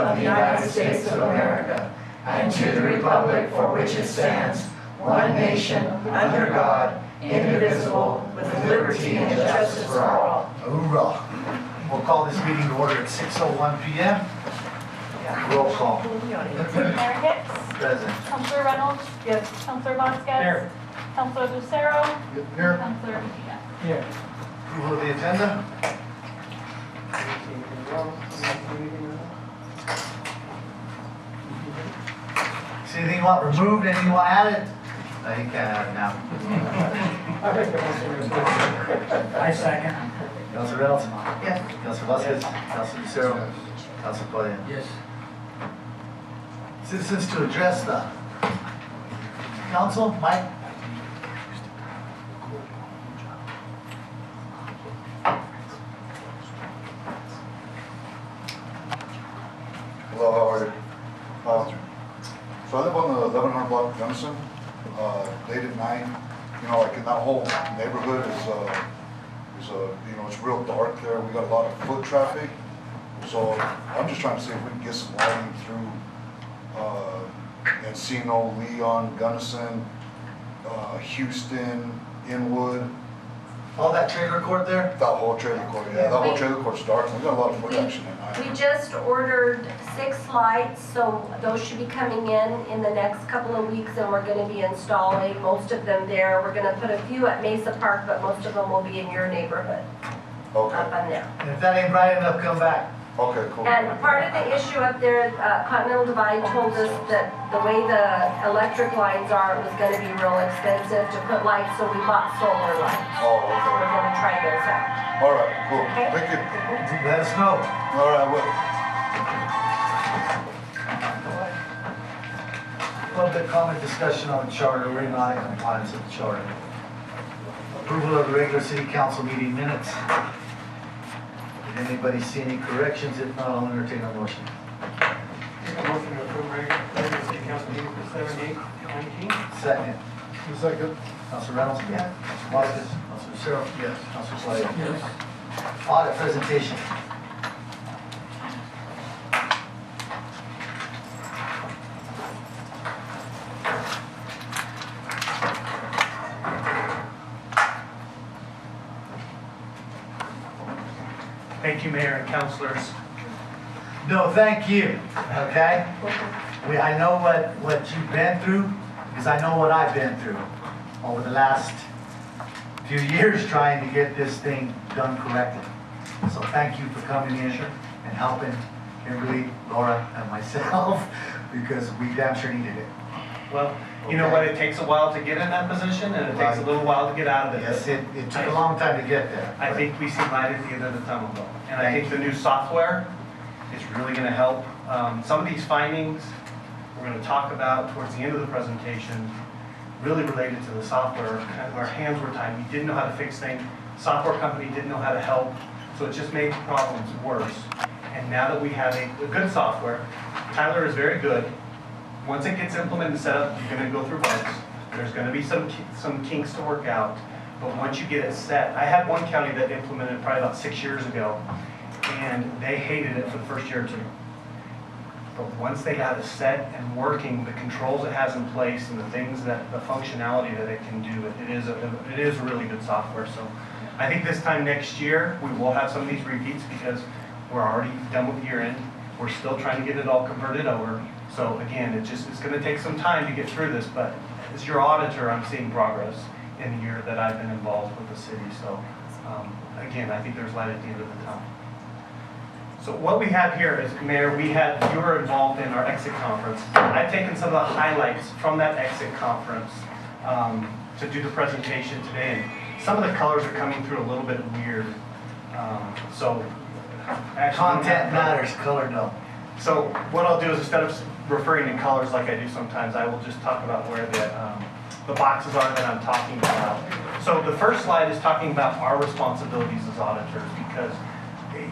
of the United States of America, and to the republic for which it stands, one nation, under God, indivisible, with liberty and justice for all. Hoorah. We'll call this meeting to order at 6:01 p.m. Roll call. Mayor Hicks. Present. Councilor Reynolds. Yes. Councilor Vasquez. Here. Councilor Lucero. Here. Councilor Mejia. Here. Approval of the agenda. See anything you want removed, anything you want added? No, you can't add it now. I second. Councilor Reynolds? Yes. Councilor Vasquez? Councilor Lucero? Councilor Palia? Yes. Citizens to address the council, Mike? Hello, how are you? So I live on the 1100 block of Gunnison, late at night, you know, like in that whole neighborhood is it's real dark there. We got a lot of foot traffic. So I'm just trying to see if we can get some lighting through Encino, Leon, Gunnison, Houston, Inwood, All that trailer court there? that whole trailer court. Yeah, that whole trailer court's dark. We got a lot of foot action at night. We just ordered 6 lights, so those should be coming in the next couple of weeks, and we're gonna be installing most of them there. We're gonna put a few at Mesa Park, but most of them will be in your neighborhood, up Okay, on there. And if that ain't bright enough, come back. okay, cool. And part of the issue up there, Continental Divide told us that the way the electric lines are, it was gonna be real expensive to put lights, so we bought solar lights. Oh, So we're okay. gonna try those out. All right, cool. Okay. Thank you. Let us know. All right, well. Public comment discussion on the charter. We're not in compliance with the charter. Approval of the regular city council meeting minutes. Did anybody see any corrections? If not, I'll entertain a motion. Motion to approve regular city council meeting for 7/8/19. Second. Second. Councilor Reynolds? Yes. Councilor Vasquez? Councilor Lucero? Yes. Councilor Palia? Yes. Audit presentation. Thank you, Mayor and councilors. No, thank you, okay? I know what you've been through, because I know what I've been through over the last few years trying to get this thing done correctly. So thank you for coming in and helping Kimberly, Laura, and myself, because we damn sure needed it. Well, you know what, it takes a while to get in that position, and it takes a little while to get out of it. Yes, it took a long time to get there. I think we see light at the end of the tunnel, though. And I Thank think the new software is really gonna help. Some of these findings, we're gonna talk about towards the end of the presentation, really related to the software. Kind of our hands were tied, we didn't know how to fix things. Software company didn't know how to help, so it just made problems worse. And now that we have a good software, Tyler is very good. Once it gets implemented and set up, you're gonna go through bugs. There's gonna be some kinks to work out. But once you get it set, I had one county that implemented it probably about 6 years ago, and they hated it for the first year or two. But once they got it set and working, the controls it has in place and the things that, the functionality that it can do, it is really good software. So I think this time next year, we will have some of these repeats because we're already done with year end. We're still trying to get it all converted over. So again, it's gonna take some time to get through this, but as your auditor, I'm seeing progress in the year that I've been involved with the city. So again, I think there's light at the end of the tunnel. So what we have here is, Mayor, you were involved in our exit conference. I've taken some of the highlights from that exit conference to do the presentation today. And some of the colors are coming through a little bit weird. So actually, Content matters, color don't. so what I'll do is instead of referring to colors like I do sometimes, I will just talk about where the boxes are that I'm talking about. So the first slide is talking about our responsibilities as auditors because,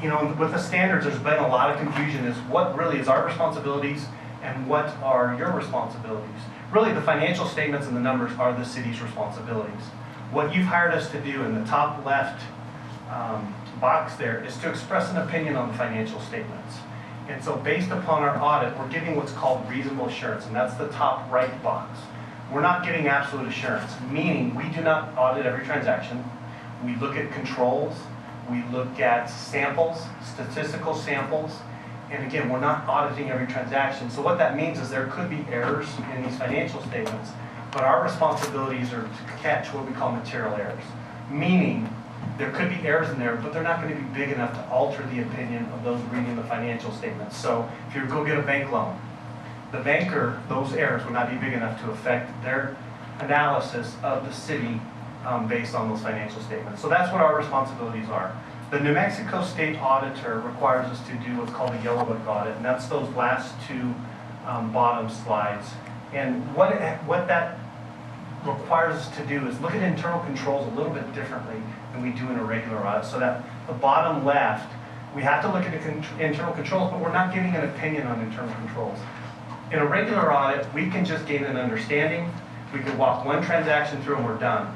you know, with the standards, there's been a lot of confusion as what really is our responsibilities and what are your responsibilities. Really, the financial statements and the numbers are the city's responsibilities. What you've hired us to do in the top left box there is to express an opinion on the financial statements. And so based upon our audit, we're giving what's called reasonable assurance, and that's the top right box. We're not giving absolute assurance, meaning we do not audit every transaction. We look at controls, we look at samples, statistical samples, and again, we're not auditing every transaction. So what that means is there could be errors in these financial statements, but our responsibilities are to catch what we call material errors, meaning there could be errors in there, but they're not going to be big enough to alter the opinion of those reading the financial statements. So if you go get a bank loan, the banker, those errors would not be big enough to affect their analysis of the city based on those financial statements. So that's what our responsibilities are. The New Mexico State Auditor requires us to do what's called a Yellow Book audit, and that's those last two bottom slides. And what that requires us to do is look at internal controls a little bit differently than we do in a regular audit. So that the bottom left, we have to look at the internal controls, but we're not giving an opinion on internal controls. In a regular audit, we can just gain an understanding. We could walk one transaction through and we're done.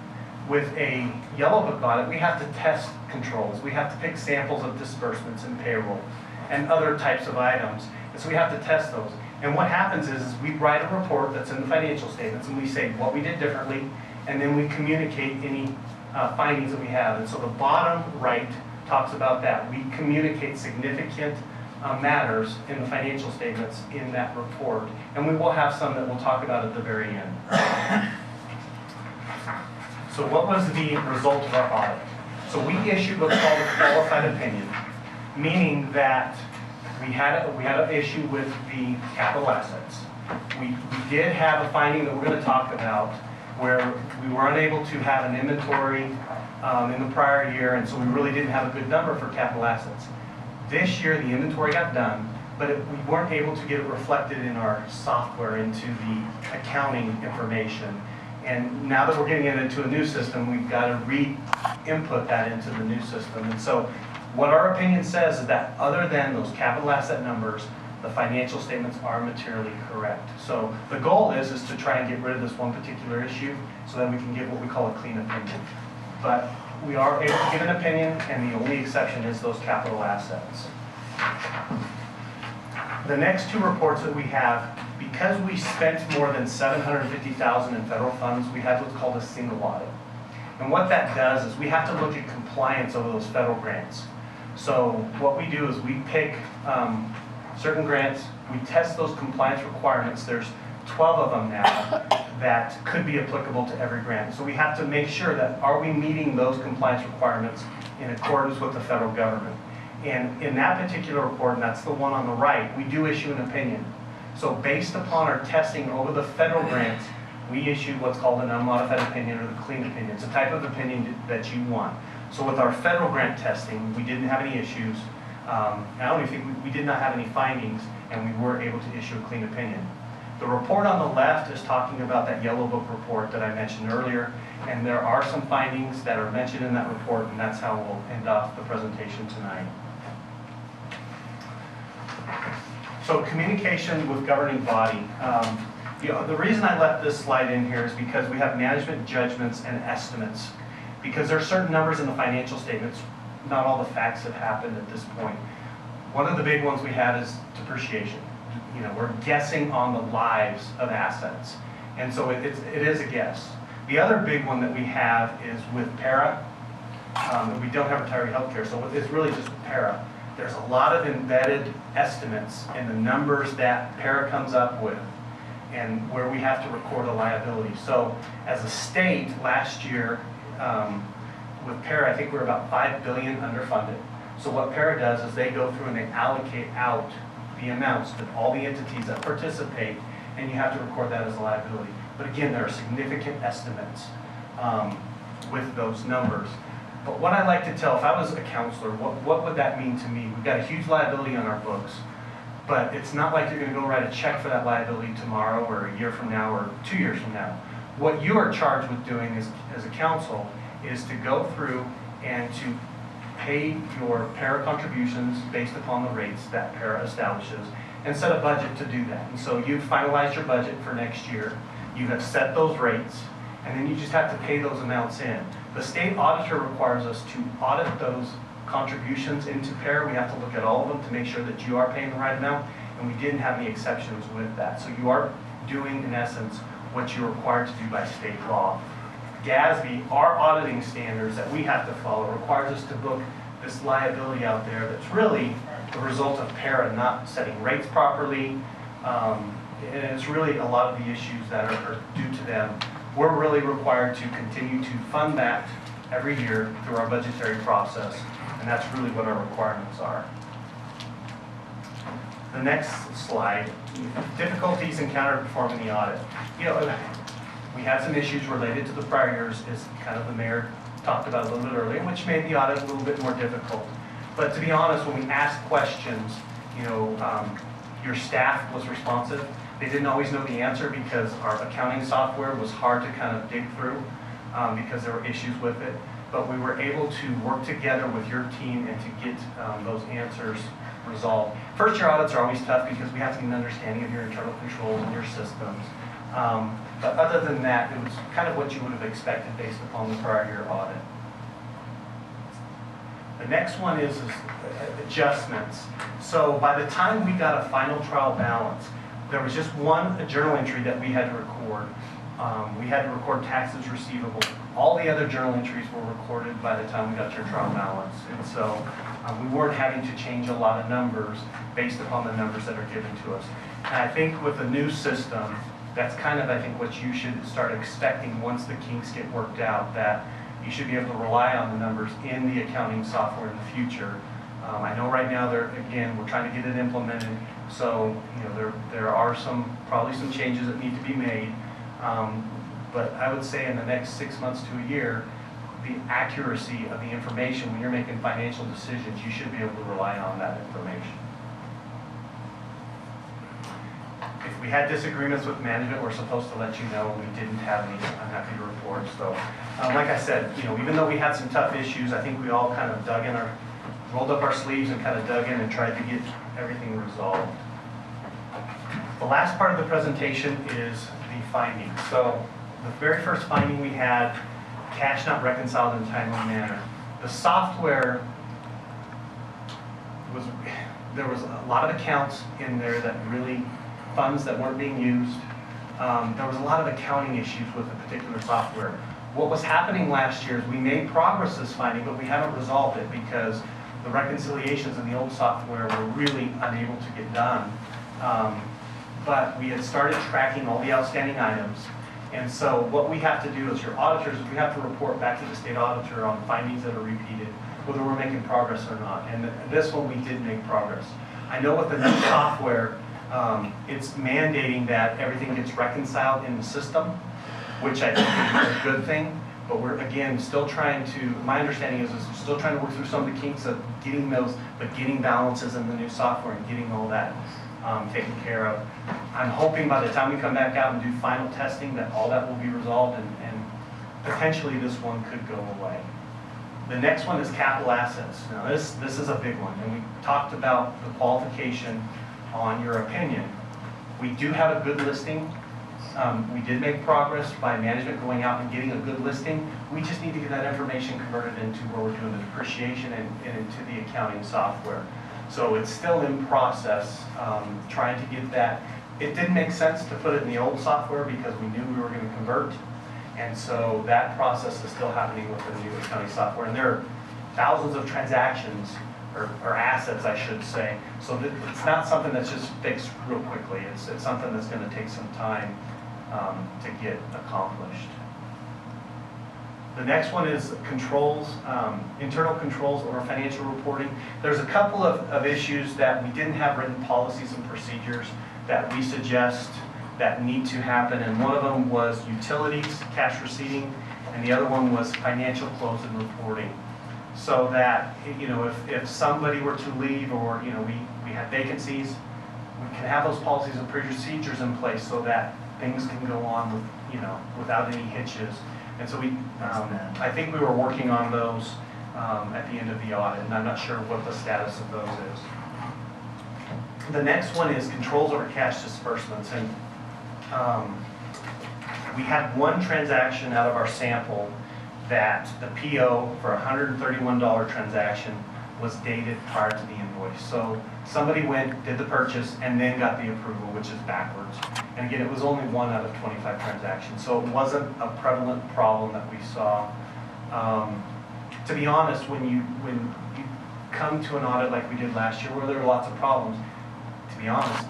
With a Yellow Book audit, we have to test controls. We have to pick samples of disbursements and payroll and other types of items. And so we have to test those. And what happens is we write a report that's in the financial statements and we say what we did differently, and then we communicate any findings that we have. And so the bottom right talks about that. We communicate significant matters in the financial statements in that report. And we will have some that we'll talk about at the very end. So what was the result of our audit? So we issued what's called a qualified opinion, meaning that we had an issue with the capital assets. We did have a finding that we're going to talk about where we were unable to have an inventory in the prior year, and so we really didn't have a good number for capital assets. This year, the inventory got done, but we weren't able to get it reflected in our software into the accounting information. And now that we're getting it into a new system, we've got to re-input that into the new system. And so what our opinion says is that other than those capital asset numbers, the financial statements are materially correct. So the goal is to try and get rid of this one particular issue so that we can give what we call a clean opinion. But we are able to give an opinion, and the only exception is those capital assets. The next two reports that we have, because we spent more than $750,000 in federal funds, we had what's called a single audit. And what that does is we have to look at compliance over those federal grants. So what we do is we pick certain grants, we test those compliance requirements. There's 12 of them now that could be applicable to every grant. So we have to make sure that are we meeting those compliance requirements in accordance with the federal government. And in that particular report, and that's the one on the right, we do issue an opinion. So based upon our testing over the federal grants, we issued what's called an unmodified opinion or the clean opinion. It's a type of opinion that you want. So with our federal grant testing, we didn't have any issues. I don't even think we did not have any findings, and we were able to issue a clean opinion. The report on the left is talking about that Yellow Book report that I mentioned earlier, and there are some findings that are mentioned in that report, and that's how we'll end off the presentation tonight. So communication with governing body. The reason I left this slide in here is because we have management judgments and estimates. Because there are certain numbers in the financial statements, not all the facts have happened at this point. One of the big ones we had is depreciation. We're guessing on the lives of assets. And so it is a guess. The other big one that we have is with PARA. We don't have retiree healthcare, so it's really just PARA. There's a lot of embedded estimates in the numbers that PARA comes up with and where we have to record a liability. So as a state, last year, with PARA, I think we're about $5 billion underfunded. So what PARA does is they go through and they allocate out the amounts to all the entities that participate, and you have to record that as a liability. But again, there are significant estimates with those numbers. But what I like to tell, if I was a counselor, what would that mean to me? We've got a huge liability on our books, but it's not like you're going to go write a check for that liability tomorrow or a year from now or 2 years from now. What you are charged with doing as a council is to go through and to pay your PARA contributions based upon the rates that PARA establishes and set a budget to do that. And so you've finalized your budget for next year, you have set those rates, and then you just have to pay those amounts in. The state auditor requires us to audit those contributions into PAIR, we have to look at all of them to make sure that you are paying the right amount, and we didn't have any exceptions with that. So you are doing, in essence, what you're required to do by state law. GASB, our auditing standards that we have to follow, requires us to book this liability out there that's really the result of PARA not setting rates properly, and it's really a lot of the issues that are due to them. We're really required to continue to fund that every year through our budgetary process, and that's really what our requirements are. The next slide, difficulties encountered performing the audit. You know, we had some issues related to the prior years, as kind of the mayor talked about a little bit earlier, which made the audit a little bit more difficult. But to be honest, when we asked questions, you know, your staff was responsive. They didn't always know the answer because our accounting software was hard to kind of dig through because there were issues with it. But we were able to work together with your team and to get those answers resolved. First year audits are always tough because we have to get an understanding of your internal controls and your systems. But other than that, it was kind of what you would have expected based upon the prior year audit. The next one is adjustments. So by the time we got a final trial balance, there was just one journal entry that we had to record. We had to record taxes receivable. All the other journal entries were recorded by the time we got your trial balance. And so we weren't having to change a lot of numbers based upon the numbers that are given to us. And I think with the new system, that's kind of, I think, what you should start expecting once the kinks get worked out, that you should be able to rely on the numbers in the accounting software in the future. I know right now, again, we're trying to get it implemented, so you know there are probably some changes that need to be made. But I would say in the next 6 months to a year, the accuracy of the information when you're making financial decisions, you should be able to rely on that information. If we had disagreements with management, we're supposed to let you know. We didn't have any. I'm happy to report. So, like I said, you know, even though we had some tough issues, I think we all kind of rolled up our sleeves and kind of dug in and tried to get everything resolved. The last part of the presentation is the findings. So, the very first finding we had, cash not reconciled in a timely manner. The software there was a lot of accounts in there that really funds that weren't being used. There was a lot of accounting issues with the particular software. What was happening last year is we made progress this finding, but we haven't resolved it because the reconciliations in the old software were really unable to get done. But we had started tracking all the outstanding items. And so what we have to do as your auditors is we have to report back to the state auditor on findings that are repeated, whether we're making progress or not. And this one we did make progress. I know with the new software, it's mandating that everything gets reconciled in the system, which I think is a good thing. But we're, again, still trying to, my understanding is we're still trying to work through some of the kinks of getting those beginning balances in the new software and getting all that taken care of. I'm hoping by the time we come back out and do final testing that all that will be resolved and potentially this one could go away. The next one is capital assets. Now this is a big one, and we talked about the qualification on your opinion. We do have a good listing. We did make progress by management going out and getting a good listing. We just need to get that information converted into where we're doing the depreciation and into the accounting software. So it's still in process, trying to get that. It didn't make sense to put it in the old software because we knew we were going to convert. And so that process is still happening with the new accounting software. And there are thousands of transactions, or assets, I should say. So it's not something that's just fixed real quickly. It's something that's going to take some time to get accomplished. The next one is controls, internal controls or financial reporting. There's a couple of issues that we didn't have written policies and procedures that we suggest that need to happen, and one of them was utilities, cash receipting, and the other one was financial close and reporting. So that, you know, if somebody were to leave, or, you know, we have vacancies, we can have those policies and procedures in place so that things can go on with, you know, without any hitches. And so I think we were working on those at the end of the audit, and I'm not sure what the status of those is. The next one is controls over cash disbursements, and we had one transaction out of our sample that the PO for $131 transaction was dated prior to the invoice. So somebody went, did the purchase, and then got the approval, which is backwards. And again, it was only 1 out of 25 transactions, so it wasn't a prevalent problem that we saw. To be honest, when you come to an audit like we did last year, where there were lots of problems, to be honest,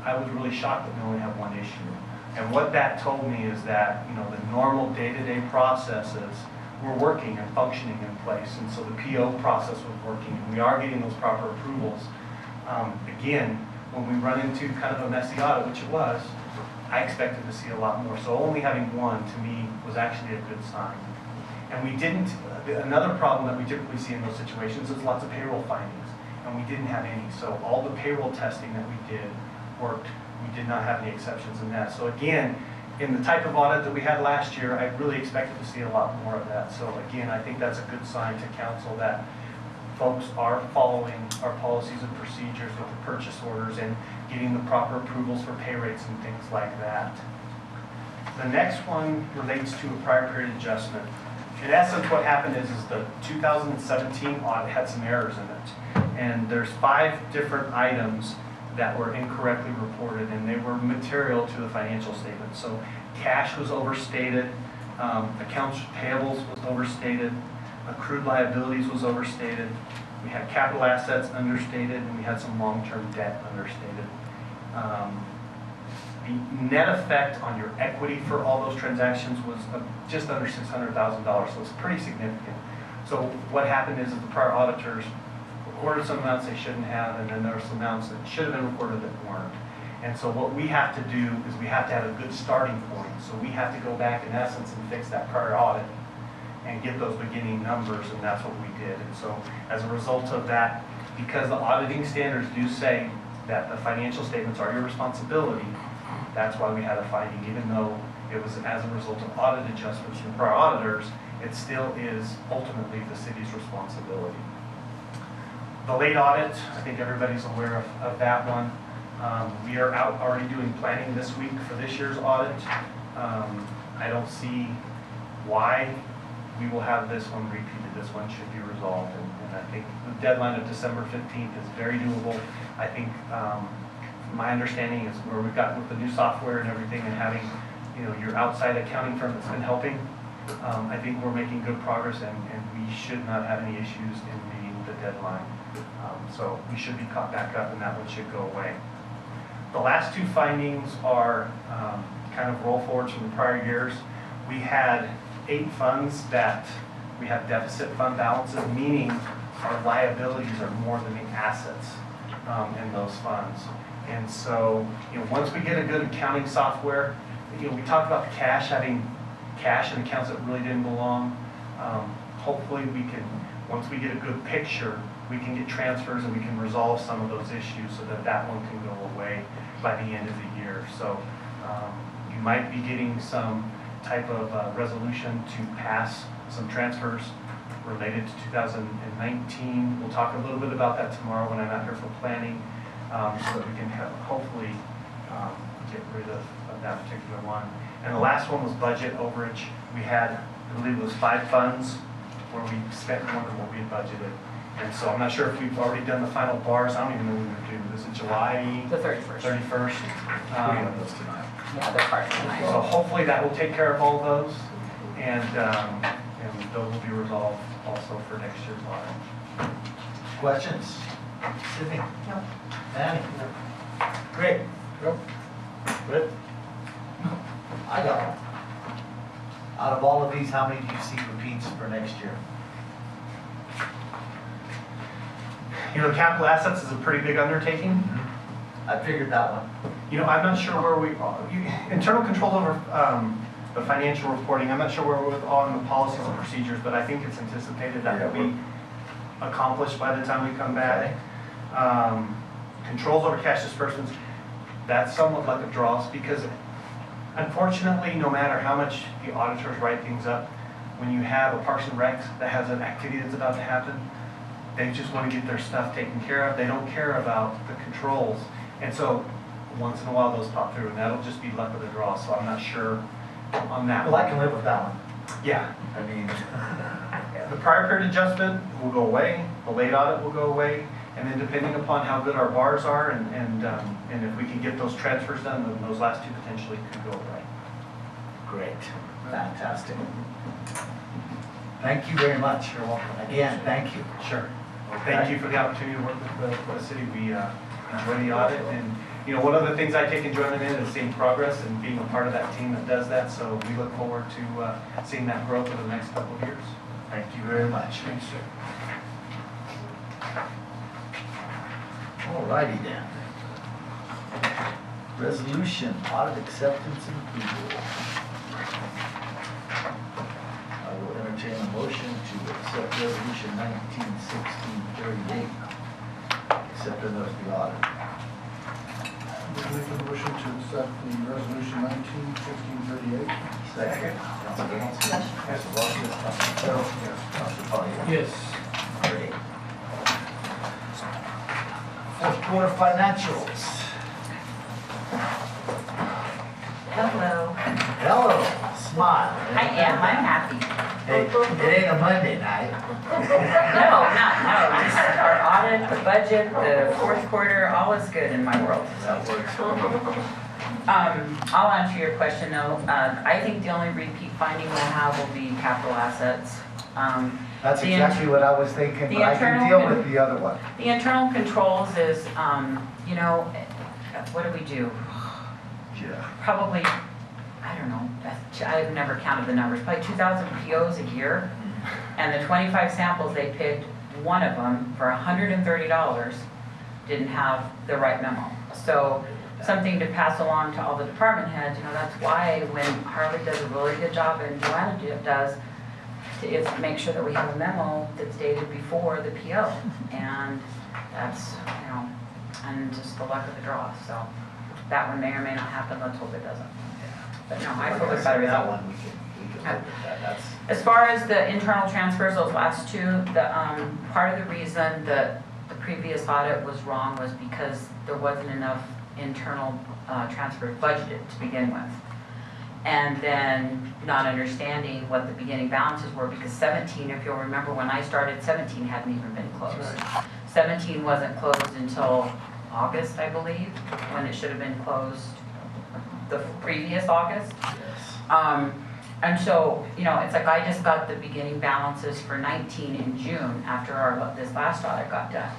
I was really shocked that we only have one issue. And what that told me is that, you know, the normal day-to-day processes were working and functioning in place, and so the PO process was working, and we are getting those proper approvals. Again, when we run into kind of a messy audit, which it was, I expected to see a lot more. So only having one, to me, was actually a good sign. And we didn't, another problem that we typically see in those situations is lots of payroll findings, and we didn't have any. So all the payroll testing that we did worked. We did not have any exceptions in that. So again, in the type of audit that we had last year, I really expected to see a lot more of that. So again, I think that's a good sign to council that folks are following our policies and procedures with the purchase orders and getting the proper approvals for pay rates and things like that. The next one relates to a prior period adjustment. In essence, what happened is the 2017 audit had some errors in it. And there's 5 different items that were incorrectly reported, and they were material to the financial statement. So cash was overstated, accounts payables was overstated, accrued liabilities was overstated, we had capital assets understated, and we had some long-term debt understated. The net effect on your equity for all those transactions was just under $600,000, so it's pretty significant. So what happened is that the prior auditors recorded some amounts they shouldn't have, and then there were some amounts that should have been recorded that weren't. And so what we have to do is we have to have a good starting point. So we have to go back in essence and fix that prior audit and get those beginning numbers, and that's what we did. And so as a result of that, because the auditing standards do say that the financial statements are your responsibility, that's why we had a finding. Even though it was as a result of audit adjustments from prior auditors, it still is ultimately the city's responsibility. The late audit, I think everybody's aware of that one. We are out already doing planning this week for this year's audit. I don't see why we will have this one repeated. This one should be resolved, and I think the deadline of December 15th is very doable. I think my understanding is where we've got with the new software and everything, and having, you know, your outside accounting firm that's been helping, I think we're making good progress, and we should not have any issues in meeting the deadline. So we should be caught back up, and that one should go away. The last 2 findings are kind of roll forwards from the prior years. We had 8 funds that we have deficit fund balances, meaning our liabilities are more than the assets in those funds. And so, you know, once we get a good accounting software, you know, we talked about the cash, having cash in accounts that really didn't belong. Hopefully we can, once we get a good picture, we can get transfers and we can resolve some of those issues so that that one can go away by the end of the year. So you might be getting some type of resolution to pass some transfers related to 2019. We'll talk a little bit about that tomorrow when I'm out here for planning, so that we can hopefully get rid of that particular one. And the last one was budget overage. We had, I believe it was 5 funds where we spent more than what we had budgeted. And so I'm not sure if we've already done the final bars. I don't even know when we're due. This is July The 31st. 31st. We have those tonight. Yeah, they're part tonight. So hopefully that will take care of all those, and those will be resolved also for next year's audit. Questions? Sydney? No. Danny? Great. Good. I got one. Out of all of these, how many do you see repeats for next year? You know, capital assets is a pretty big undertaking. I figured that one. You know, I'm not sure where we are. Internal control over the financial reporting, I'm not sure where we're on the policies and procedures, but I think it's anticipated that will be accomplished by the time we come back. Controls over cash disbursements, that's somewhat like a dross, because unfortunately, no matter how much the auditors write things up, when you have a Parks and Recs that has an activity that's about to happen, they just want to get their stuff taken care of. They don't care about the controls. And so once in a while those pop through, and that'll just be luck of the draw. So I'm not sure on that Well, one. I can live with that one. Yeah. I mean, The prior period adjustment will go away. the late audit will go away, and then depending upon how good our bars are and if we can get those transfers done, then those last two potentially could go away. Great, fantastic. Thank you very much. You're welcome. Again, thank you. Sure. Thank you for the opportunity to work with the city. We enjoy the audit, and you know, one of the things I take enjoyment in is seeing progress and being a part of that team that does that. So we look forward to seeing that growth over the next couple of years. Thank you very much. Thanks, sir. All righty then. Resolution, audit acceptance and approval. I will entertain a motion to accept resolution 191638, accepting of the audit. Make a motion to accept the resolution 191638. Second. Councilor Johnson. Councilor Vasquez. Councilor Carroll. Councilor Palia. Yes. Great. Fourth quarter financials. Hello. Hello, smile. I am, I'm happy. Hey, it ain't a Monday night. No, just our audit, the budget, the fourth quarter, all is good in my world. That works for me. I'll answer your question though. I think the only repeat finding we'll have will be capital assets. That's The exactly what I was thinking, the but I can internal deal with the other one. The internal controls is, you know, what do we do? Yeah. Probably, I don't know, I've never counted the numbers, probably 2,000 POs a year. And the 25 samples they picked, one of them for $130 didn't have the right memo. So something to pass along to all the department heads, you know, that's why when Harley does a really good job and Joanna does, is make sure that we have a memo that's dated before the PO. And that's, you know, and just the luck of the draw. So that one may or may not happen, let's hope it doesn't. But no, I feel it's better. That one, we can live with that. That's, As far as the internal transfers, those last two, the, part of the reason that the previous audit was wrong was because there wasn't enough internal transfers budgeted to begin with. And then not understanding what the beginning balances were, because 17, if you'll remember when I started, 17 hadn't even been closed. 17 wasn't closed until August, I believe, when it should have been closed the previous August. yes. And so, you know, it's like I just got the beginning balances for 19 in June after this last audit got done.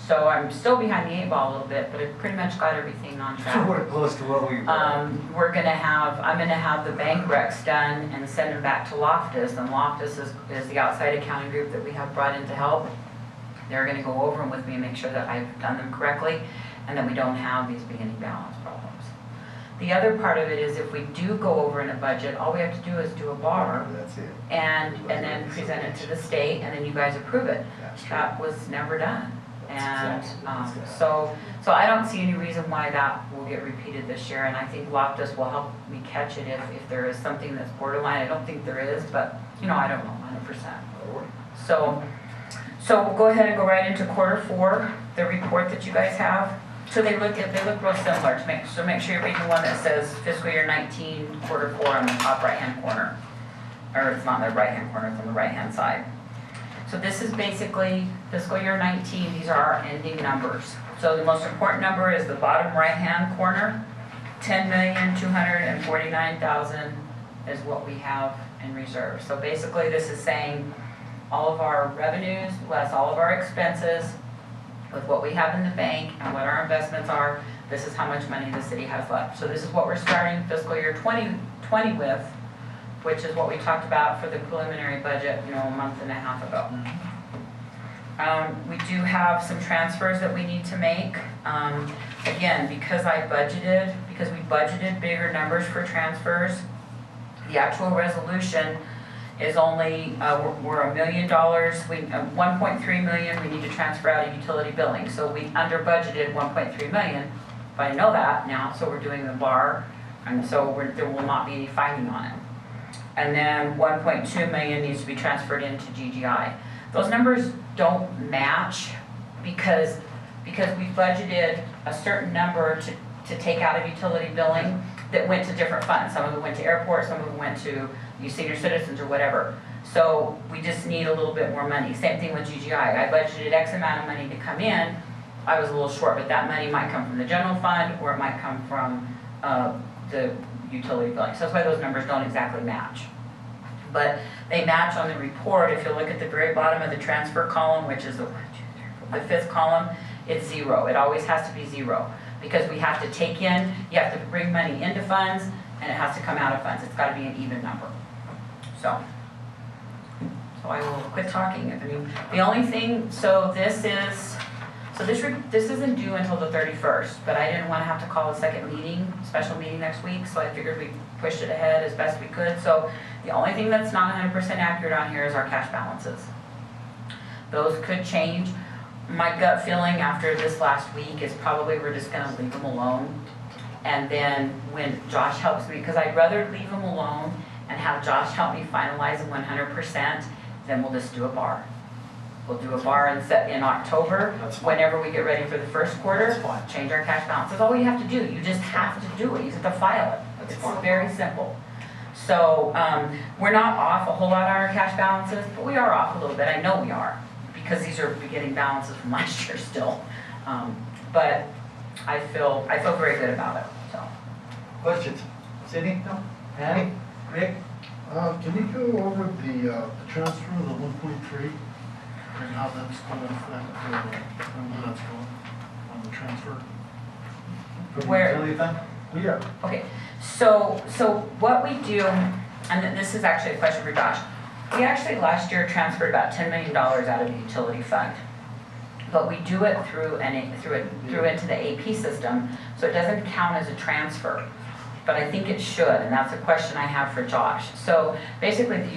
So I'm still behind the 8 ball a little bit, but I've pretty much got everything on So track. we're close to what we were. I'm gonna have the bank recs done and send them back to Loftus, and Loftus is the outside accounting group that we have brought in to help. They're gonna go over them with me and make sure that I've done them correctly, and that we don't have these beginning balance problems. The other part of it is if we do go over in a budget, all we have to do is do a bar That's it. and then present it to the state, and then you guys approve it. That's true. That was never done. And exactly what it's so I don't see any reason why that will get repeated this year, and I think Loftus will help me catch it if there is something that's borderline. I don't think there is, but, you know, I don't know 100%. So we'll go ahead and go right into quarter 4, the report that you guys have. So they look real similar to make sure you're reading the one that says fiscal year 19, quarter 4 on the top right-hand corner. Or it's not in the right-hand corner, it's on the right-hand side. So this is basically fiscal year 19, these are our ending numbers. So the most important number is the bottom right-hand corner, 10,249,000 is what we have in reserve. So basically this is saying all of our revenues less all of our expenses with what we have in the bank and what our investments are, this is how much money the city has left. So this is what we're starting fiscal year 2020 with, which is what we talked about for the preliminary budget, you know, a month and a half ago. We do have some transfers that we need to make. Again, because we budgeted bigger numbers for transfers, the actual resolution is only, we're $1 million, 1.3 million we need to transfer out of utility billing. So we under budgeted 1.3 million, but I know that now, so we're doing the bar, and so there will not be any finding on it. And then 1.2 million needs to be transferred into GGI. Those numbers don't match because we budgeted a certain number to take out of utility billing that went to different funds. Some of it went to airport, some of it went to senior citizens or whatever. So we just need a little bit more money. Same thing with GGI. I budgeted X amount of money to come in. I was a little short, but that money might come from the general fund or it might come from the utility billing. So that's why those numbers don't exactly match. But they match on the report. If you look at the very bottom of the transfer column, which is the 5th column, it's 0. It always has to be 0 because we have to take in, you have to bring money into funds and it has to come out of funds. It's got to be an even number. So I will quit talking. I mean, the only thing, this isn't due until the 31st, but I didn't want to have to call a second meeting, special meeting next week, so I figured we pushed it ahead as best we could. So the only thing that's not 100% accurate on here is our cash balances. Those could change. My gut feeling after this last week is probably we're just going to leave them alone. And then when Josh helps me, because I'd rather leave them alone and have Josh help me finalize them 100%, then we'll just do a bar. We'll do a bar and set in October, whenever we get ready for the first quarter, change our cash balance. That's all you have to do. You just have to do it. You have to file it. It's very simple. So we're not off a whole lot on our cash balances, but we are off a little bit. I know we are, because these are beginning balances from last year still. But I feel very good about it. So. Questions? Sydney? No? Annie? Rick? Can you go over the transfer of the 1.3 and how that's going to affect and where that's going on the transfer? From Where? utility fund? Yeah. Okay, so what we do, and this is actually a question for Josh. We actually last year transferred about $10 million out of the utility fund. But we do it through into the AP system, so it doesn't count as a transfer. But I think it should, and that's a question I have for Josh. So basically, the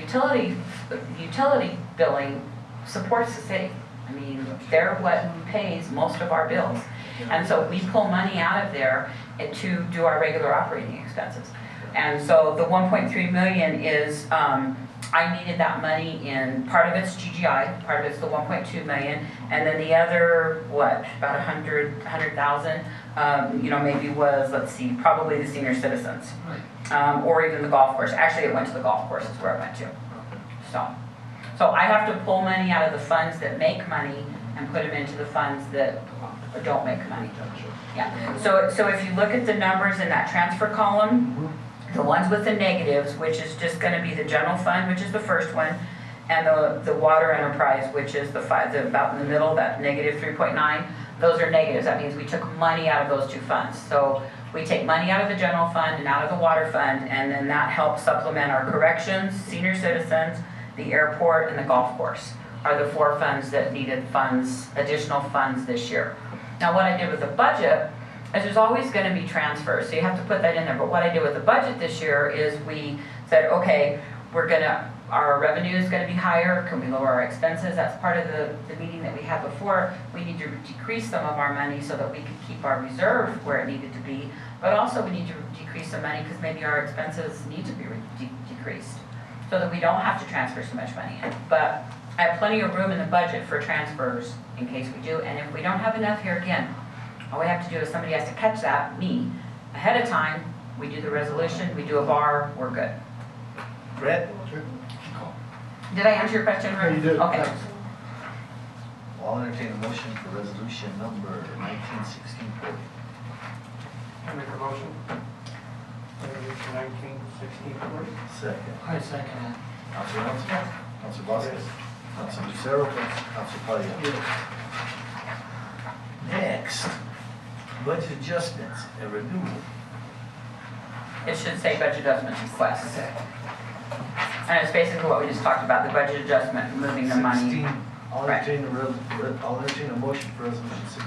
utility billing supports the city. I mean, they're what pays most of our bills. And so we pull money out of there to do our regular operating expenses. And so the 1.3 million is, I needed that money in, part of it's GGI, part of it's the 1.2 million, and then the other, about 100,000, maybe was, let's see, probably the senior citizens, or even the golf course. Actually, it went to the golf course is where it went to. So I have to pull money out of the funds that make money and put them into the funds that don't make money. Yeah. So if you look at the numbers in that transfer column, the ones with the negatives, which is just going to be the general fund, which is the first one, and the water enterprise, which is about in the middle, that negative 3.9, those are negatives. That means we took money out of those two funds. So we take money out of the general fund and out of the water fund, and then that helps supplement our corrections, senior citizens, the airport, and the golf course are the 4 funds that needed additional funds this year. Now what I did with the budget is there's always going to be transfers, so you have to put that in there. But what I did with the budget this year is we said, okay, our revenue is going to be higher. Can we lower our expenses? That's part of the meeting that we had before. We need to decrease some of our money so that we can keep our reserve where it needed to be. But also we need to decrease some money because maybe our expenses need to be decreased so that we don't have to transfer so much money in. But I have plenty of room in the budget for transfers in case we do. And if we don't have enough here again, all we have to do is somebody has to catch that, me, ahead of time. We do the resolution, we do a bar, we're good. Brett? Did I answer your question, Rick? Yeah, you did. Okay. Thanks. I'll entertain a motion for resolution number 191640. I make a motion. Resolution 191640. Second. I second it. Council Reynolds? Council Vasquez? Council Lucero? Council Palia? Next, budget adjustments and renewal. It should say budget adjustment request. And it's basically what we just talked about, the budget adjustment, moving the money. I'll entertain a motion for resolution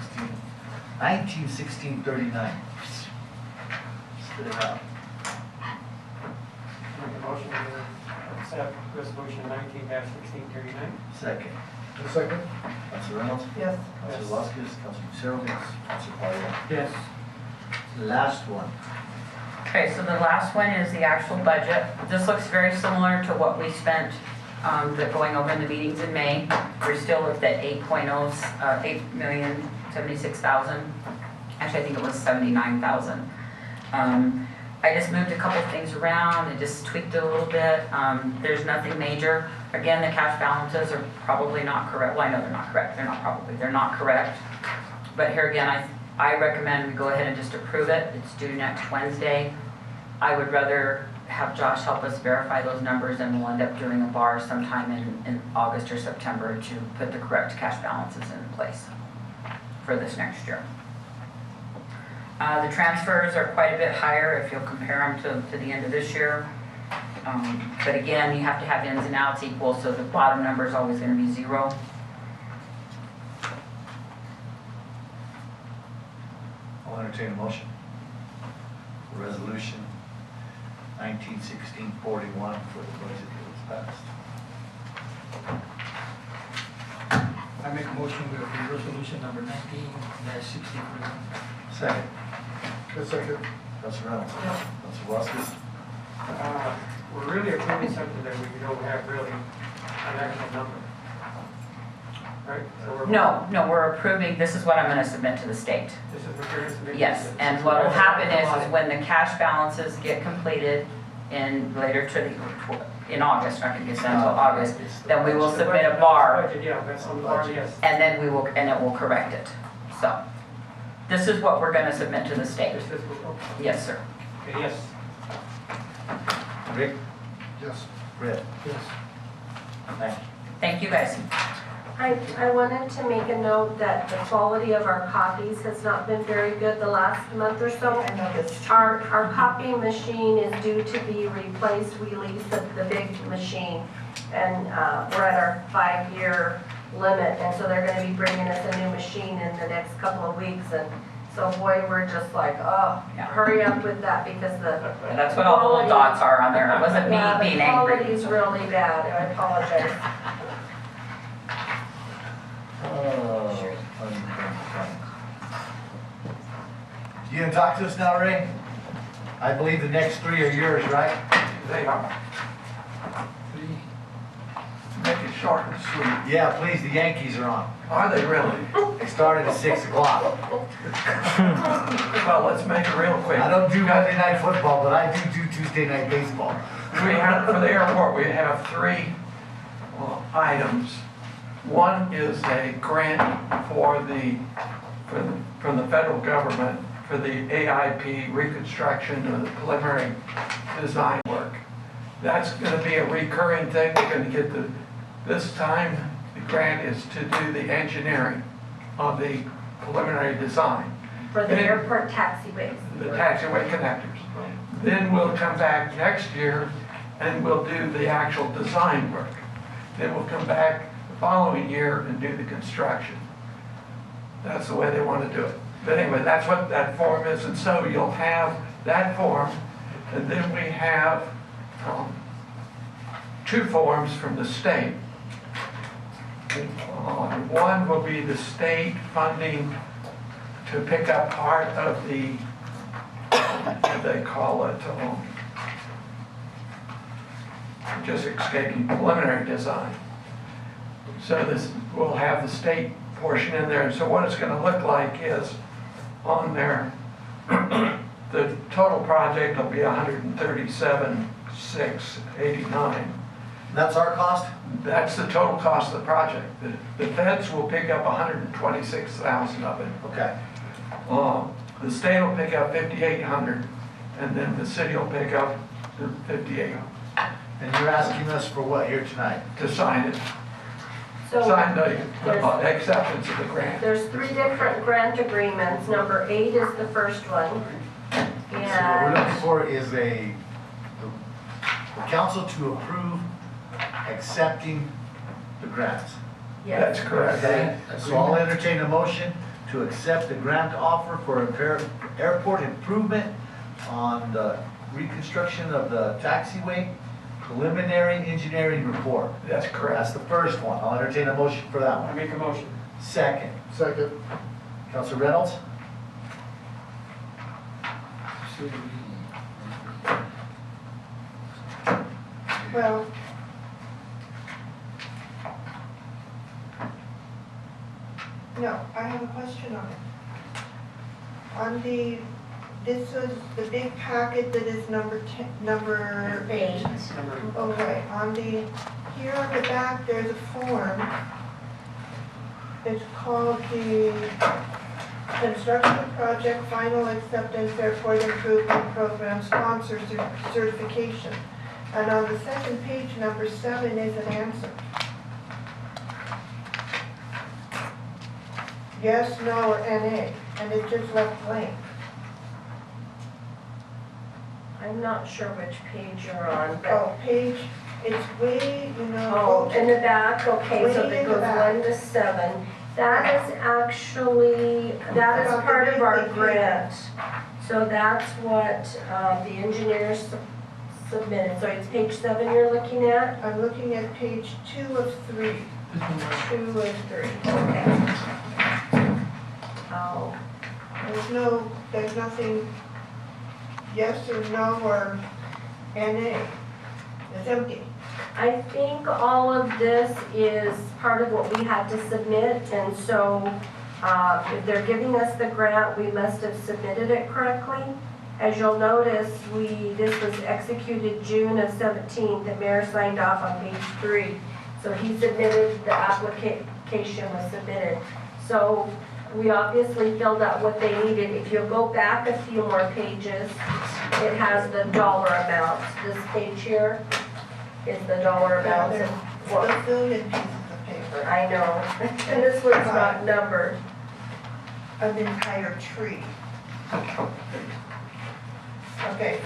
191639. Spit it out. Make a motion to accept resolution 19-1639. Second. A second? Council Reynolds? Yes. Council Vasquez? Council Lucero? Council Palia? Yes. Last one. Okay, so the last one is the actual budget. This looks very similar to what we spent going over in the meetings in May. We're still at the 8,076,000. Actually, I think it was 79,000. I just moved a couple things around and just tweaked it a little bit. There's nothing major. Again, the cash balances are probably not correct. Well, I know they're not correct. They're not correct. But here again, I recommend we go ahead and just approve it. It's due next Wednesday. I would rather have Josh help us verify those numbers, and we'll end up doing a bar sometime in August or September to put the correct cash balances in place for this next year. The transfers are quite a bit higher if you'll compare them to the end of this year. But again, you have to have ins and outs equal, so the bottom number is always going to be 0. I'll entertain a motion. Resolution 1916-41 for the budget that was passed. I make a motion with the resolution number 19-63. Second. Second. Councilor Reynolds. Councilor Voskis. We're really approving something that we don't have really an actual number. Right? So we're- No, we're approving, this is what I'm going to submit to the state. This is what you're going to submit? Yes, and what will happen is when the cash balances get completed in August, not going to get done until August, then we will submit a bar, Budget, yeah, that's on the bar, yes. and then it will correct it. So, this is what we're going to submit to the state. This is what- Yes, sir. Okay, yes. Rick? Yes. Brett? Yes. Thank you. Thank you, guys. I wanted to make a note that the quality of our copies has not been very good the last month or so. Our copying machine is due to be replaced. We leased the big machine, and we're at our 5-year limit, and so they're going to be bringing us a new machine in the next couple of weeks. And so boy, we're just like, oh, Yeah. hurry up with that, because And that's what all the little dots are on there. It wasn't me being the angry. quality's really bad. I apologize. You gonna talk to us now, Ray? I believe the next 3 are yours, right? They are. Make it short and sweet. Yeah, please, the Yankees are on. Are they really? They started at 6 o'clock. Well, let's make it real quick. I don't do Monday night football, but I do Tuesday night baseball. We have, for the airport, we have 3 items. One is a grant from the federal government for the AIP reconstruction of the preliminary design work. That's going to be a recurring thing. We're going to get this time, the grant is to do the engineering of the preliminary design. For the airport taxiways. The taxiway connectors. Then we'll come back next year and we'll do the actual design work. Then we'll come back the following year and do the construction. That's the way they want to do it. But anyway, that's what that form is, and so you'll have that form, and then we have 2 forms from the state. One will be the state funding to pick up part of the, what they call it, just escaping preliminary design. So this will have the state portion in there. And so what it's going to look like is on there, the total project will be $137,689. That's our cost? That's the total cost of the project. The feds will pick up $126,000 of it. Okay. The state will pick up $5,800, and then the city will pick up the $58 And you're asking us for what here tonight? to sign it. So Sign the acceptance of the grant. there's 3 different grant agreements. Number 8 is the first one. So what we're looking And for is the council to approve accepting the grants. That's yes, correct. Okay, so I'll entertain a motion to accept the grant offer for airport improvement on the reconstruction of the taxiway preliminary engineering report. That's That's correct. the first one. I'll entertain a motion for that I one. make a motion. Second, Second. Councilor Reynolds? Well, no, I have a question on it. On this is the big packet that is number 8. Number Okay, on the here on the back, there's a form. It's called the Construction Project Final Acceptance Airport Improvement Program Sponsor Certification. And on the second page, number 7 is an answer. Yes, no, or NA, and it just left blank. I'm not sure which page you're on, but, Oh, page, it's way, oh, in the back, okay, so Way that in the goes back. 1 to 7. That is actually, that is About the part of our big thing. grant. So that's what the engineers submitted. So it's page 7 you're looking at? I'm looking at page 2 of 3. 2 of 3. Okay. Oh, There's nothing, yes or no or NA. It's empty. I think all of this is part of what we had to submit, and so if they're giving us the grant, we must have submitted it correctly. As you'll notice, this was executed June of 17, the mayor signed off on page 3. So he submitted, the application was submitted. So we obviously filled out what they needed. If you go back a few more pages, it has the dollar amounts. This page here is the dollar amounts and what, A billion pieces of paper, I know. And this one's not numbered. an entire tree. Okay,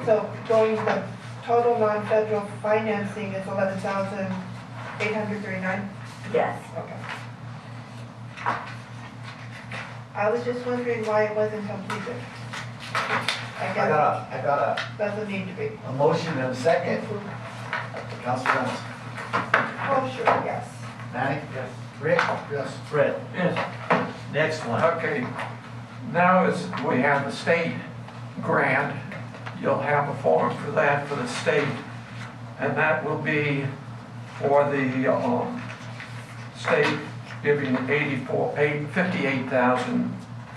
so going, the total non-federal financing is 11,839? Yes. Okay. I was just wondering why it wasn't completed. I guess I got it doesn't need to be. a motion and a second. Council Reynolds. Oh, sure, yes. Manny? Yes. Rick? Yes. Fred? Yes. Next one. Okay, now as we have the state grant, you'll have a form for that for the state, and that will be for the state giving Actually,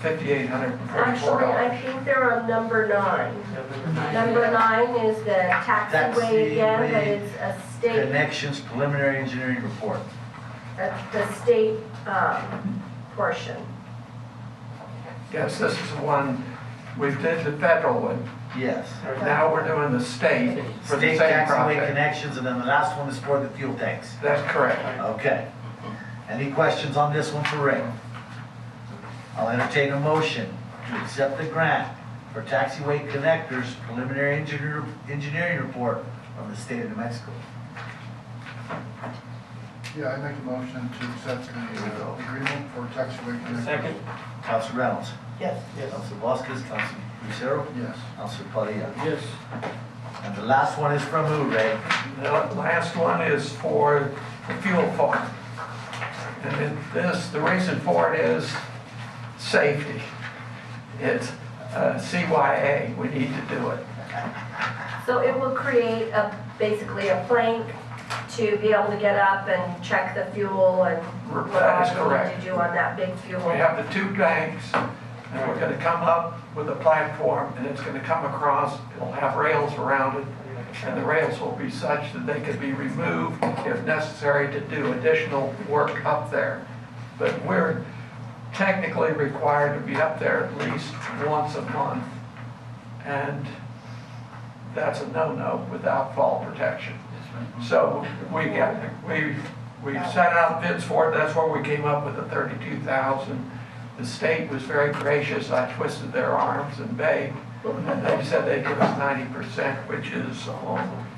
$58,844. I think they're on number 9. Number 9 is the taxiway again, but Taxiway it's a state, Connections Preliminary Engineering Report. the state portion. Yes, this is the one, we did the federal one, Yes. now we're doing the state for the State same taxiway project. connections, and then the last one is for the fuel tanks. That's correct. Okay. Any questions on this one for Rick? I'll entertain a motion to accept the grant for taxiway connectors preliminary engineering report from the state of New Mexico. Yeah, I make a motion to accept the agreement for taxiway connectors. Second? Council Reynolds. Yes. Council Vasquez, Council Lucero, Yes. Council Padilla. Yes. And the last one is from who, Ray? The last one is for the fuel farm. And the reason for it is safety. It's CYA, we need to do it. So it will create basically a plank to be able to get up and check the fuel and what That is all we need correct. to do on that big fuel. We have the 2 tanks, and we're gonna come up with a platform, and it's gonna come across, it'll have rails around it, and the rails will be such that they could be removed if necessary to do additional work up there. But we're technically required to be up there at least once a month, and that's a no-no without fall protection. So we sent out bids for it, that's where we came up with the 32,000. The state was very gracious, I twisted their arms and begged, and they said they'd give us 90%, which is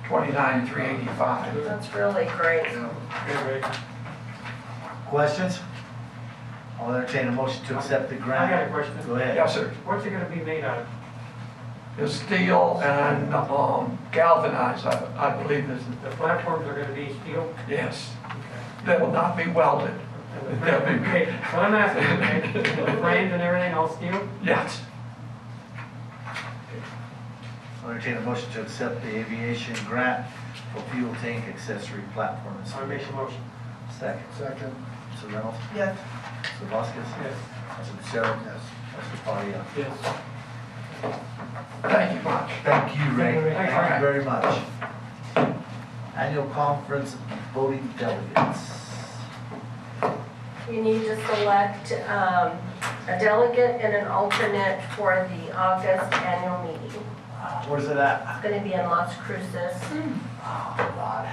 29,385. That's really great. Questions? I'll entertain a motion to accept the grant. I got a question. Go ahead. Yes, sir. What's it gonna be made out of? It's steel and galvanized, I believe this is, The platforms are gonna be steel? yes. Okay. They will not be welded. And the They'll frame- be- Okay, so I'm asking, okay, the frames and everything all steel? Yes. I'll entertain a motion to accept the aviation grant for fuel tank accessory platform I make a installation. motion. Second. Second. Council Reynolds, Yes. Council Vasquez, Yes. Council Lucero, Yes. Council Padilla. Yes. Thank you much. Thank you, Ray. Thank you, Ray. Thank you very much. Annual conference voting delegates. You need to select a delegate and an alternate for the August annual meeting. Where's it at? It's gonna be in Las Cruces. Oh, God.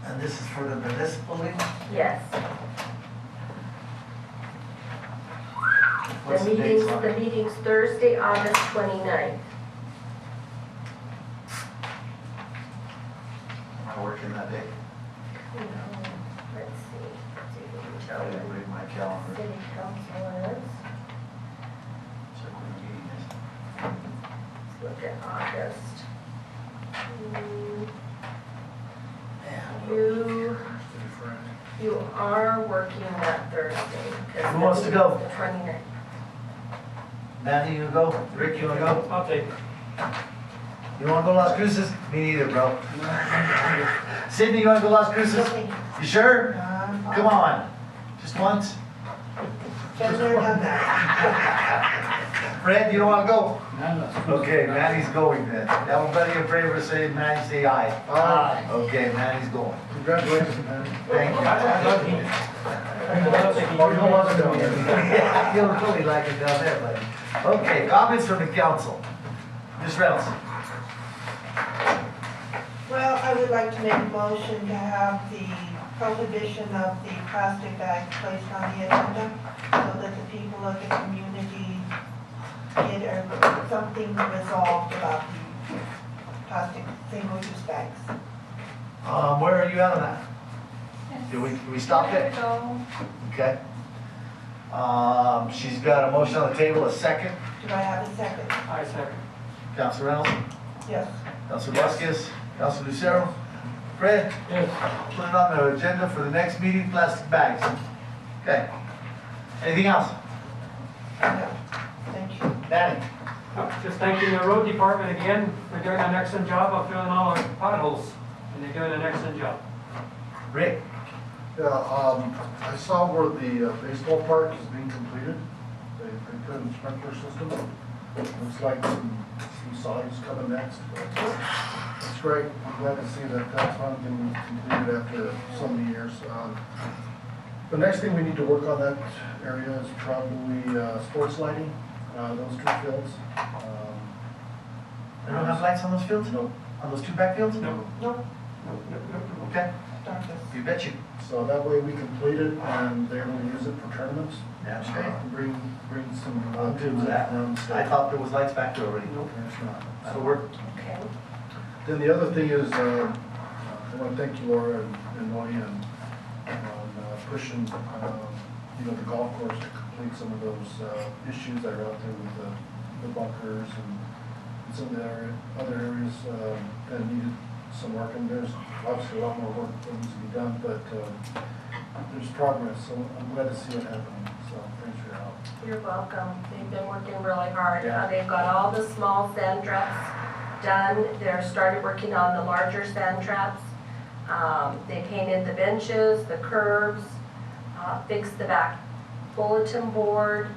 And this is for the municipal league? Yes. What's the dates on The it? meeting's Thursday, August 29th. Am I working that day? Let's see. See if we can I tell didn't you. read my calendar. City council is. Check when the meeting is. Let's look at August. You, you are working that Thursday. 'cause Who wants to go? the 29th. Manny, you go? Rick, you wanna go? I'll take it. You wanna go Las Cruces? Me neither, bro. Sydney, you wanna go Las Cruces? You sure? Come on. Just once? Been there, done that. Fred, you don't wanna go? Okay, Manny's going then. Everybody in favor, say, Manny, say aye. Aye. Okay, Manny's going. Congratulations, man. Thank you. Yeah. You'll really like it down there, buddy. Okay, comments from the council. Ms. Reynolds? Well, I would like to make a motion to have the prohibition of the plastic bags placed on the agenda so that the people of the community get something resolved about the plastic single-use bags. Where are you at on that? Do we stop it? Go. Okay. She's got a motion on the table, a second. Do I have a second? I second. Council Reynolds, Yes. Council Vasquez, Council Lucero. Fred, Yes. put it on the agenda for the next meeting, plastic bags. Okay. Anything else? No. Thank you. Manny? Just thanking the road department again. They're doing an excellent job of filling all our potholes, and they're doing an excellent job. Rick? Yeah, I saw where the baseball park is being completed. They put in a sprinkler system. Looks like some sides coming next. It's great. I'm glad to see that that's been completed after so many years. The next thing we need to work on that area is probably sports lighting, those two fields. They don't have lights on those fields? No. On those two backfields? No. Nope. Okay, Darkness. you bet you. So that way we complete it and they're going to use it for tournaments. Damn straight. Bring some. I'll do that. I thought there was lights back there already. Nope, there's not. That'll work. Okay. Then the other thing is, I want to thank you, Laura and Noe, on pushing, the golf course to complete some of those issues that are out there with the bunkers and some of the other areas that needed some work. And there's obviously a lot more work that needs to be done, but there's progress, so I'm glad to see it happening. So thanks for your help. You're welcome. They've been working really hard. Yeah. They've got all the small sand traps done. They're started working on the larger sand traps. They painted the benches, the curbs, fixed the back bulletin board.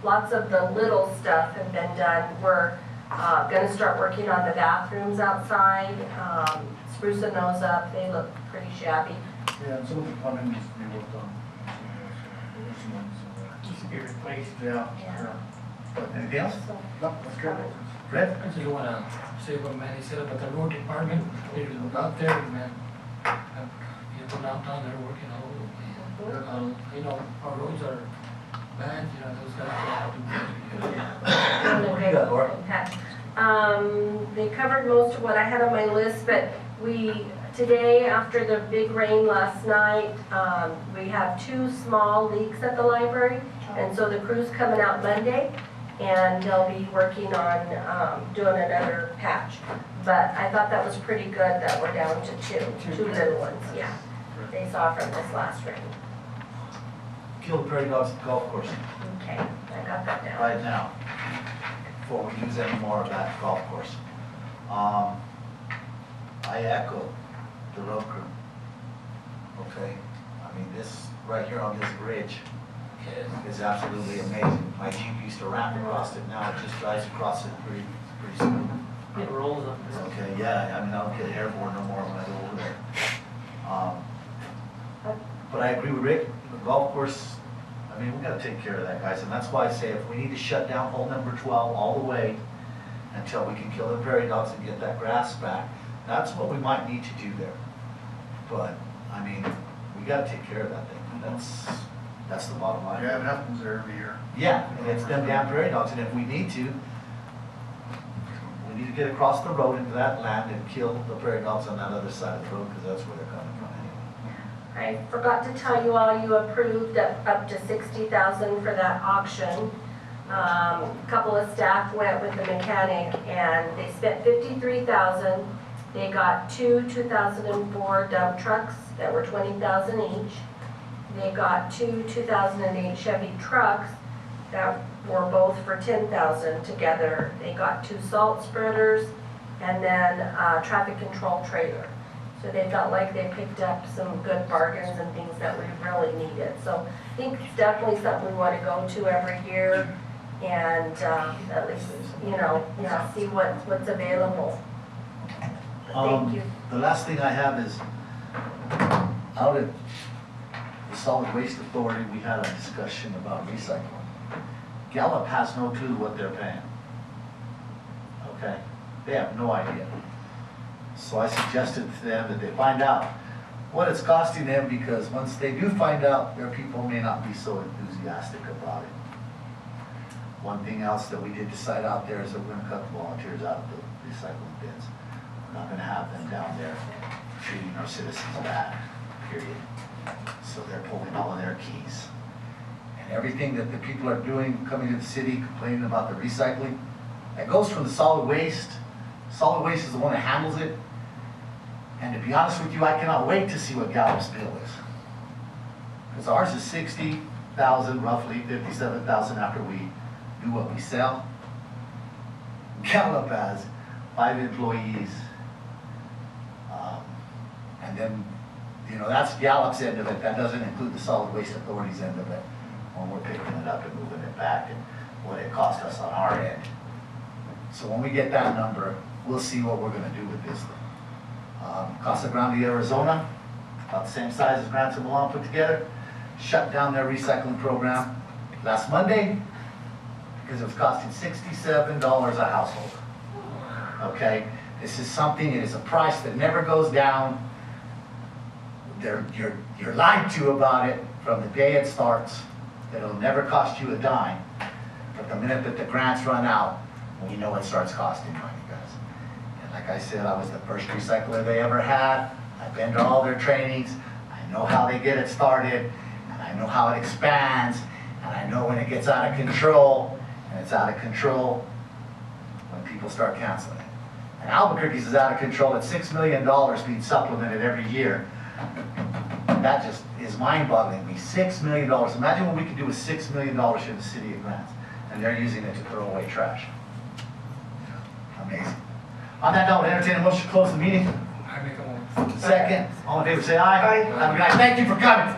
Lots of the little stuff have been done. We're gonna start working on the bathrooms outside, sprucing those up. They look pretty shabby. Yeah, and some of the plumbing needs to be worked on. There's some ones, Needs to be replaced. Yeah. Yeah. But, Anything else? So, no, that's good. Fred? I just wanna say what Manny said about the road department, they look out there, man. People downtown, they're working all over the place. Our roads are bad, those guys have to do What do you got, Laura? They covered most of what I had on my list, but today, after the big rain last night, we have 2 small leaks at the library. And so the crew's coming out Monday, and they'll be working on doing another patch. But I thought that was pretty good that we're down to 2 little ones, yeah. They saw from this last rain. Kill the prairie dogs at the golf course Okay, I got that down. right now, before we use any more of that golf course. I echo the road crew. Okay, I mean, this, right here on this bridge is absolutely amazing. My Jeep used to ramp across it, now it just drives across it pretty smooth. It rolls up. Okay, yeah, I mean, I don't get airborne no more when I go over there. But I agree with Rick, the golf course, I mean, we gotta take care of that, guys, and that's why I say if we need to shut down hole number 12 all the way until we can kill the prairie dogs and get that grass back, that's what we might need to do there. But, I mean, we gotta take care of that thing, that's the bottom line. Yeah, it happens there every year. Yeah, and it's them damn prairie dogs, and if we need to get across the road into that land and kill the prairie dogs on that other side of the road, because that's where they're coming from anyway. I forgot to tell you all, you approved up to 60,000 for that auction. A couple of staff went with the mechanic and they spent 53,000. They got two 2004 dump trucks that were 20,000 each. They got two 2008 Chevy trucks that were both for 10,000 together. They got two salt spreaders and then a traffic control trailer. So they felt like they picked up some good bargains and things that we really needed. So I think it's definitely something we want to go to every year and at least, see what's available. Thank you. The last thing I have is, out at the Solid Waste Authority, we had a discussion about recycling. Gallup has no clue what they're paying. Okay? They have no idea. So I suggested to them that they find out what it's costing them, because once they do find out, their people may not be so enthusiastic about it. One thing else that we did decide out there is that we're gonna cut the volunteers out of the recycling bins. We're not gonna have them down there treating our citizens bad, period. So they're pulling all of their keys. And everything that the people are doing, coming to the city, complaining about the recycling, that goes from the solid waste. Solid waste is the one that handles it. And to be honest with you, I cannot wait to see what Gallup's bill is. Because ours is 60,000, roughly 57,000 after we do what we sell. Gallup has 5 employees. And then, that's Gallup's end of it. That doesn't include the Solid Waste Authority's end of it, when we're picking it up and moving it back and what it cost us on our end. So when we get that number, we'll see what we're gonna do with this thing. Casa Grande, Arizona, about the same size as Grants and Milan put together, shut down their recycling program last Monday because it was costing $67 a household. Okay, this is something, it is a price that never goes down. You're lied to about it from the day it starts, that it'll never cost you a dime. But the minute that the grants run out, we know it starts costing money, guys. And like I said, I was the first recycler they ever had. I've been to all their trainings. I know how they get it started, and I know how it expands, and I know when it gets out of control, and it's out of control when people start canceling it. And Albuquerque's is out of control at $6 million being supplemented every year. That just is mind-boggling me. $6 million. Imagine what we could do with $6 million in the city of Grants, and they're using it to throw away trash. Amazing. On that note, entertain a motion to close the meeting. I make a motion. Second, all in favor say aye. Aye. Have a good night. Thank you for coming.